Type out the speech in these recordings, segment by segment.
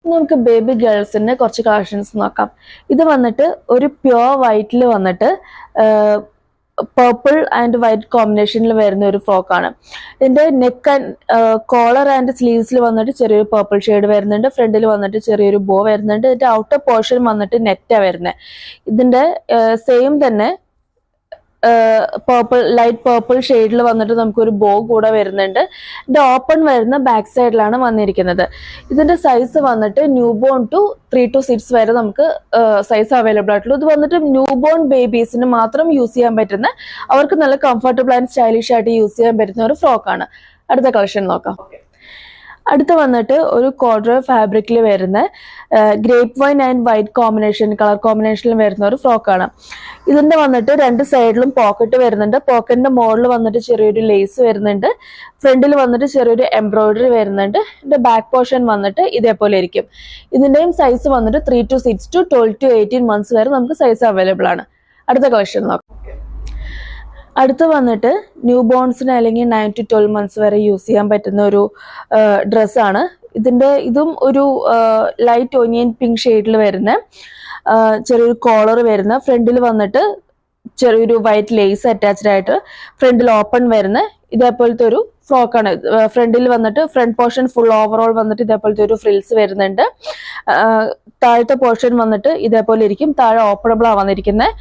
നമുക്ക് ബേബി ഗേൾസിന്റെ കുറച്ച് കളക്ഷൻസ് നോക്കാം. ഇത് വന്നിട്ട് ഒരു പ്യോർ വൈറ്റിൽ വന്നിട്ട് പർപ്പിൾ ആൻഡ് വൈറ്റ് കോമ്പിനേഷനിൽ വരുന്ന ഒരു ഫ്രോക്കാണ്. ഇതിന്റെ നെക്ക് ആൻഡ് കോളർ ആൻഡ് സ്ലീവ്സിൽ വന്നിട്ട് ചെറിയൊരു പർപ്പിൾ ഷെയ്ഡ് വരുന്നുണ്ട്. ഫ്രണ്ടിൽ വന്നിട്ട് ചെറിയൊരു ബോ വരുന്നുണ്ട്. ഇതിന്റെ ഔട്ടർ പോർഷൻ വന്നിട്ട് നെറ്റാ വരുന്നത്. ഇതിന്റെ സെയിം തന്നെ പേർപ്പിൾ ലൈറ്റ് പേർപ്പിൾ ഷെയ്ഡിൽ വന്നിട്ട് നമുക്കൊരു ബോ കൂടെ വരുന്നുണ്ട്. ഇത് ഓപ്പൺ വരുന്ന ബാക്ക് സൈഡിലാണ് വന്നിരിക്കുന്നത്. ഇതിന്റെ സൈസ് വന്നിട്ട് ന്യൂ ബോൺ ടു 3 to 6 വരെ നമുക്ക് സൈസ് അവൈലബിൾ ആയിട്ടുള്ളൂ. ഇത് വന്നിട്ട് ന്യൂ ബോൺ ബേബീസിന് മാത്രം യൂസ് ചെയ്യാൻ പറ്റുന്ന, അവർക്ക് നല്ല കംഫർട്ടബിൾ ആൻഡ് സ്റ്റൈലിഷ് ആയിട്ട് യൂസ് ചെയ്യാൻ പറ്റുന്ന ഒരു ഫ്രോക്കാണ്. അടുത്ത കളക്ഷൻ നോക്കാം. അടുത്ത് വന്നിട്ട് ഒരു കോഡ്രോയ് ഫാബ്രിക്കിൽ വരുന്ന grape wine and white colour കോമ്പിനേഷനിൽ വരുന്ന ഒരു ഫ്രോക്കാണ്. ഇതിന്റെ വന്നിട്ട് രണ്ട് സൈഡിലും പോക്കറ്റ് വരുന്നുണ്ട്. പോക്കറ്റിന്റെ മുകളിൽ വന്നിട്ട് ചെറിയൊരു ലേസ് വരുന്നുണ്ട്. ഫ്രണ്ടിൽ വന്നിട്ട് ചെറിയൊരു എംബ്രോയിഡറി വരുന്നുണ്ട്. ഇതിന്റെ ബാക്ക് പോർഷൻ വന്നിട്ട് ഇതേപോലെ ഇരിക്കും. ഇതിന്റെയും സൈസ് വന്നിട്ട് 3 to 6 to 12 to 18 months വരെ നമുക്ക് സൈസ് അവൈലബിൾ ആണ്. അടുത്ത കളക്ഷൻ നോക്കാം. അടുത്ത് വന്നിട്ട് ന്യൂ ബോൺസിന് അല്ലെങ്കിൽ 9 to 12 months വരെ യൂസ് ചെയ്യാൻ പറ്റുന്ന ഒരു ഡ്രസ്സാണ്. ഇതും ഒരു ലൈറ്റ് ഓനിയൻ പിങ്ക് ഷെയ്ഡിൽ വരുന്ന ചെറിയൊരു കോളർ വരുന്ന, ഫ്രണ്ടിൽ വന്നിട്ട് ചെറിയൊരു വൈറ്റ് ലേസ് അറ്റാച്ച്ഡ് ആയിട്ട് ഫ്രണ്ടിൽ ഓപ്പൺ വരുന്ന ഇതേപോലത്തെ ഒരു ഫ്രോക്കാണ്. ഫ്രണ്ടിൽ വന്നിട്ട് ഫ്രണ്ട് പോർഷൻ ഫുൾ ഓവറോൾ വന്നിട്ട് ഇതേപോലത്തെ ഒരു ഫ്രിൽസ് വരുന്നുണ്ട്. താഴത്തെ പോർഷൻ വന്നിട്ട് ഇതേപോലെ ഇരിക്കും. താഴെ ഓപ്പണബിൾ ആ വന്നിരിക്കുന്നത്.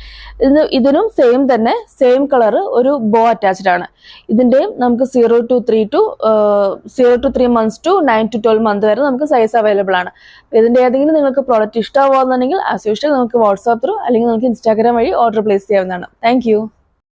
ഇതിനും സെയിം തന്നെ സെയിം കളർ ഒരു ബോ അറ്റാച്ച്ഡ് ആണ്. ഇതിന്റെയും നമുക്ക് 0 to 3 months to 9 to 12 months വരെ നമുക്ക് സൈസ് അവൈലബിൾ ആണ്. ഇതിന്റെ ഏതെങ്കിലും നിങ്ങൾക്ക് പ്രോഡക്റ്റ് ഇഷ്ടമാവുകയാണെന്നുണ്ടെങ്കിൽ ആസ് യൂഷ്വൽ നമുക്ക് വാട്സാപ്പ് ത്രൂ അല്ലെങ്കിൽ നമുക്ക് ഇൻസ്റ്റാഗ്രാം വഴി ഓർഡർ പ്ലേസ് ചെയ്യാവുന്നതാണ്. താങ്ക്